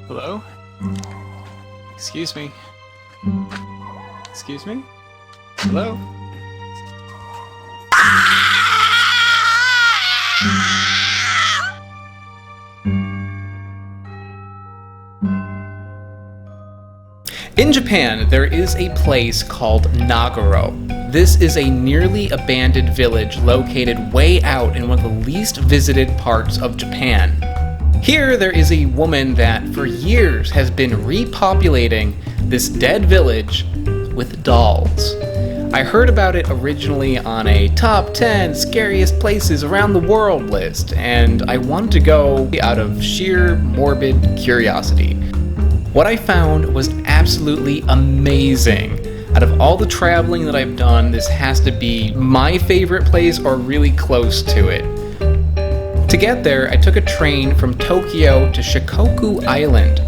Hello? Excuse me. Excuse me? Hello? In Japan, there is a place called Nagaro. This is a nearly abandoned village located way out in one of the least visited parts of Japan. Here, there is a woman that for years has been repopulating this dead village with dolls. I heard about it originally on a top 10 scariest places around the world list, and I wanted to go out of sheer morbid curiosity. What I found was absolutely amazing. Out of all the traveling that I've done, this has to be my favorite place or really close to it. To get there, I took a train from Tokyo to Shikoku Island.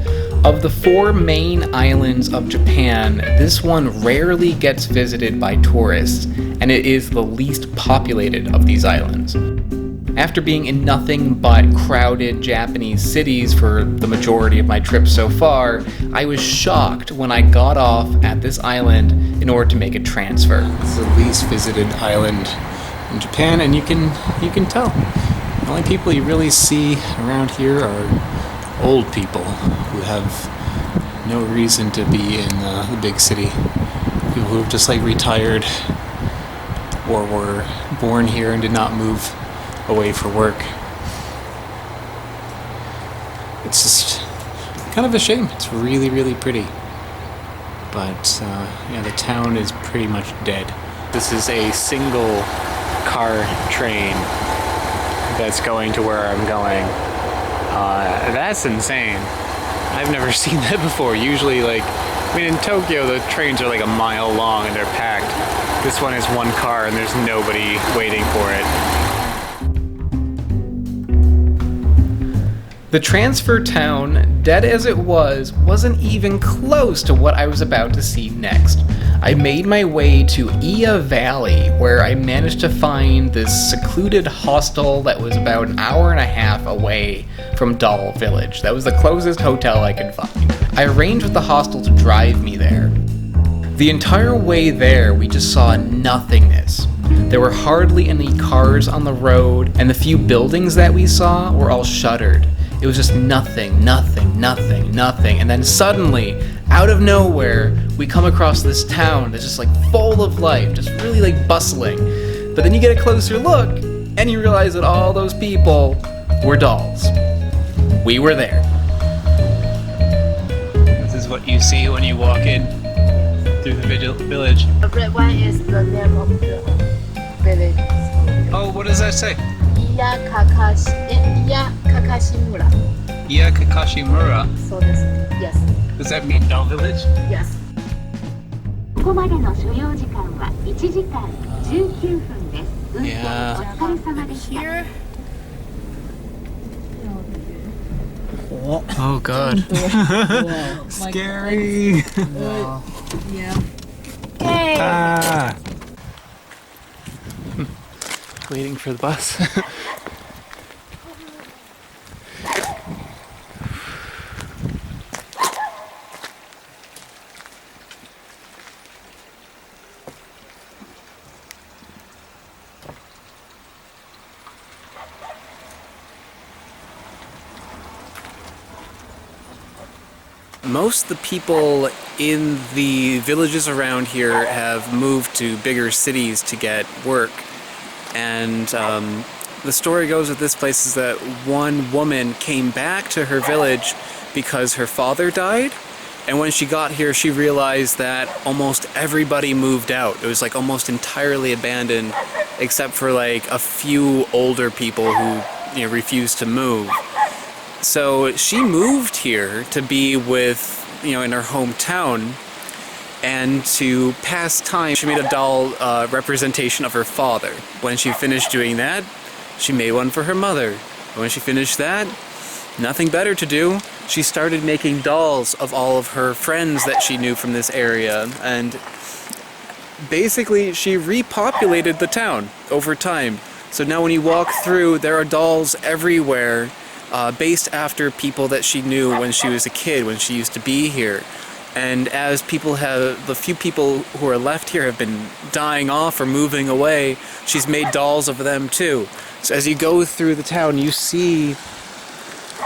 Of the 4 main islands of Japan, this one rarely gets visited by tourists, and it is the least populated of these islands. After being in nothing but crowded Japanese cities for the majority of my trip so far, I was shocked when I got off at this island in order to make a transfer. This is the least visited island in Japan, and you can tell. The only people you really see around here are old people who have no reason to be in the big city. People who have just retired or were born here and did not move away for work. It's just kind of a shame. It's really, really pretty. But yeah, the town is pretty much dead. This is a single car train that's going to where I'm going. That's insane. I've never seen that before. Usually, in Tokyo, the trains are a mile long and they're packed. This one is one car and there's nobody waiting for it. The transfer town, dead as it was, wasn't even close to what I was about to see next. I made my way to Iya Valley, where I managed to find this secluded hostel that was about an hour and a half away from Doll Village. That was the closest hotel I could find. I arranged with the hostel to drive me there. The entire way there, we just saw nothingness. There were hardly any cars on the road, and the few buildings that we saw were all shuttered. It was just nothing, nothing, nothing, nothing. And then suddenly, out of nowhere, we come across this town that's just full of life, just really bustling. But then you get a closer look, and you realize that all those people were dolls. We were there. This is what you see when you walk in through the village. The red one is the name of the village. Oh, what does that say? Iya Kakashimura. Iya Kakashimura. So this, yes. Does that mean Doll Village? Yes. ここまでの所要時間は1時間19分です。運転お疲れ様でした。 Oh god. Scary. Yeah. Okay. Ah. Waiting for the bus. Most of the people in the villages around here have moved to bigger cities to get work. And the story goes with this place is that one woman came back to her village because her father died. And when she got here, she realized that almost everybody moved out. It was almost entirely abandoned, except for a few older people who refused to move. So she moved here to be with, in her hometown, and to pass time, she made a doll representation of her father. When she finished doing that, she made one for her mother. And when she finished that, nothing better to do, she started making dolls of all of her friends that she knew from this area. And basically, she repopulated the town over time. So now when you walk through, there are dolls everywhere based after people that she knew when she was a kid, when she used to be here. And as the few people who are left here have been dying off or moving away, she's made dolls of them too. So as you go through the town, you see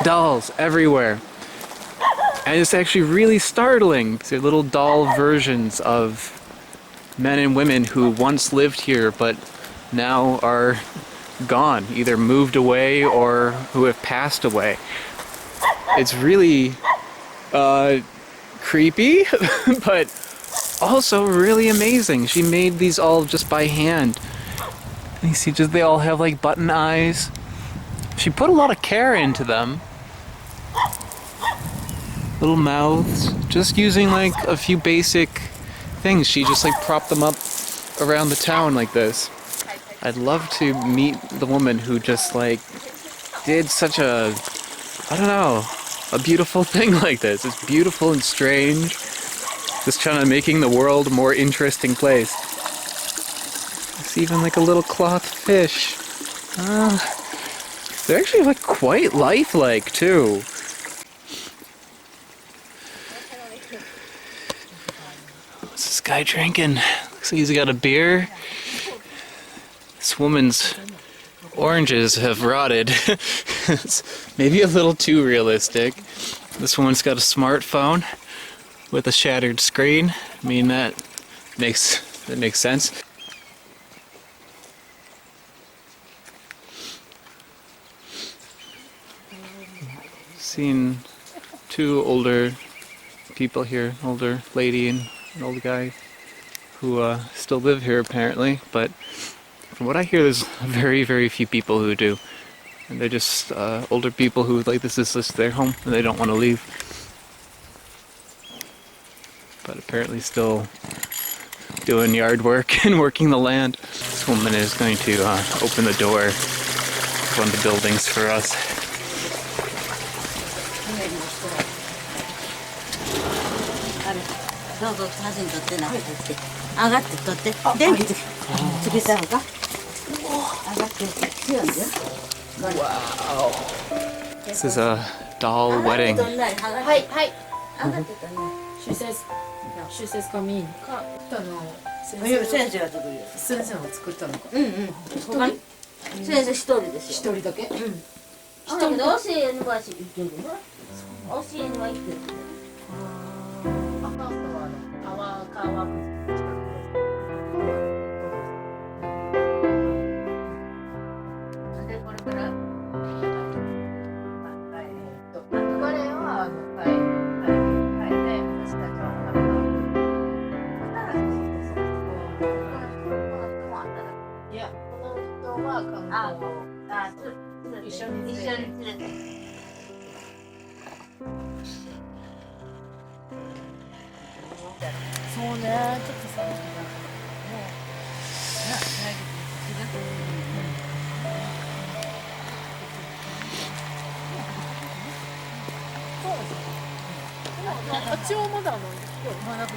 dolls everywhere. And it's actually really startling. They're little doll versions of men and women who once lived here but now are gone, either moved away or who have passed away. It's really creepy, but also really amazing. She made these all just by hand. And you see, they all have like button eyes. She put a lot of care into them. Little mouths, just using like a few basic things. She just like propped them up around the town like this. I'd love to meet the woman who just like did such a, I don't know, a beautiful thing like this. It's beautiful and strange. Just kind of making the world a more interesting place. It's even like a little cloth fish. They're actually like quite lifelike too. What's this guy drinking? Looks like he's got a beer. This woman's oranges have rotted. It's maybe a little too realistic. This woman's got a smartphone with a shattered screen. I mean, that makes sense. Seen two older people here, older lady and an old guy who still live here apparently, but from what I hear there's very, very few people who do. And they're just older people who, like, this is just their home and they don't want to leave. But apparently still doing yard work and working the land. This woman is going to open the door of one of the buildings for us. Wow. This is a doll wedding. She says come in. 先生を作ったのか。先生一人ですよ。一人だけ。一人で教えには行ってるね。教えには行ってる。アパートは川近くでこれから憧れは帰って私たちはお腹が働く人いやこの人は観光一緒に連れて。そうね、ちょっとさ、もう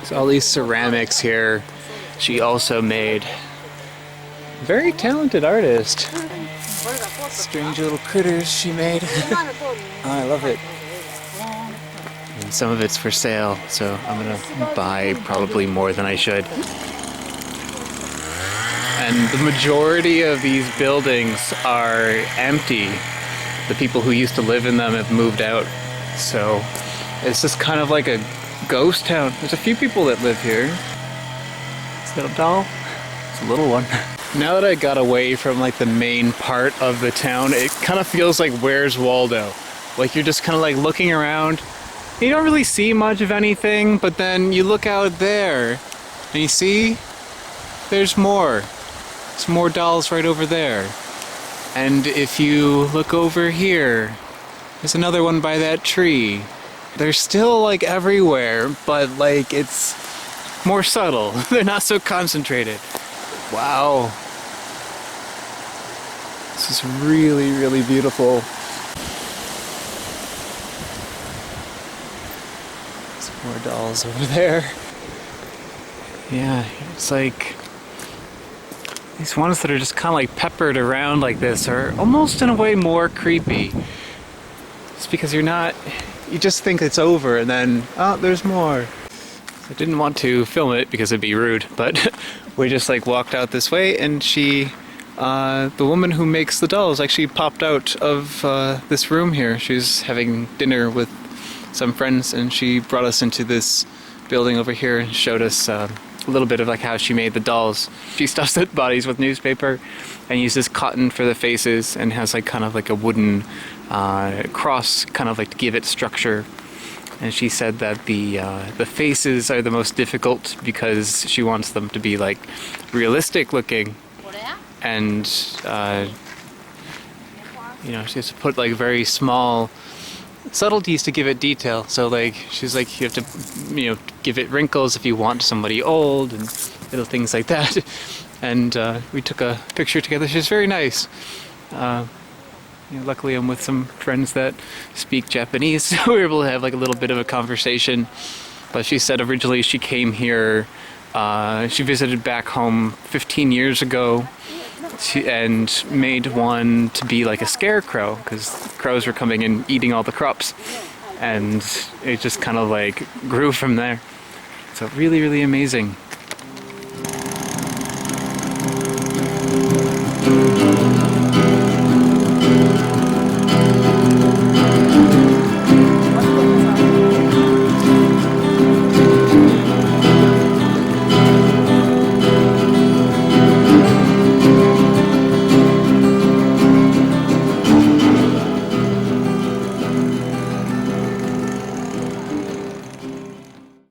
So all these ceramics here, she also made. Very talented artist. Strange little critters she made. Oh, I love it. And some of it's for sale, so I'm gonna buy probably more than I should. And the majority of these buildings are empty. The people who used to live in them have moved out. So it's just kind of like a ghost town. There's a few people that live here. Is that a doll? It's a little one. Now that I got away from like the main part of the town, it kind of feels like Where's Waldo? Like you're just kind of like looking around. You don't really see much of anything, but then you look out there and you see there's more. There's more dolls right over there. And if you look over here, there's another one by that tree. They're still like everywhere, but like it's more subtle. They're not so concentrated. Wow. This is really, really beautiful. Some more dolls over there. Yeah, it's like these ones that are just kind of like peppered around like this are almost in a way more creepy. It's because you just think it's over and then, oh, there's more. I didn't want to film it because it'd be rude, but we just like walked out this way and the woman who makes the dolls actually popped out of this room here. She's having dinner with some friends and she brought us into this building over here and showed us a little bit of like how she made the dolls. She stuffs the bodies with newspaper and uses cotton for the faces and has like kind of like a wooden cross kind of like to give it structure. And she said that the faces are the most difficult because she wants them to be like realistic looking, and you know, she has to put like very small subtleties to give it detail. So like she's like, you have to, you know, give it wrinkles if you want somebody old and little things like that. And we took a picture together. She's very nice. You know, luckily I'm with some friends that speak Japanese, so we were able to have like a little bit of a conversation. But she said originally she came here, she visited back home 15 years ago and made one to be like a scarecrow because crows were coming and eating all the crops, and it just kind of like grew from there. So really, really amazing.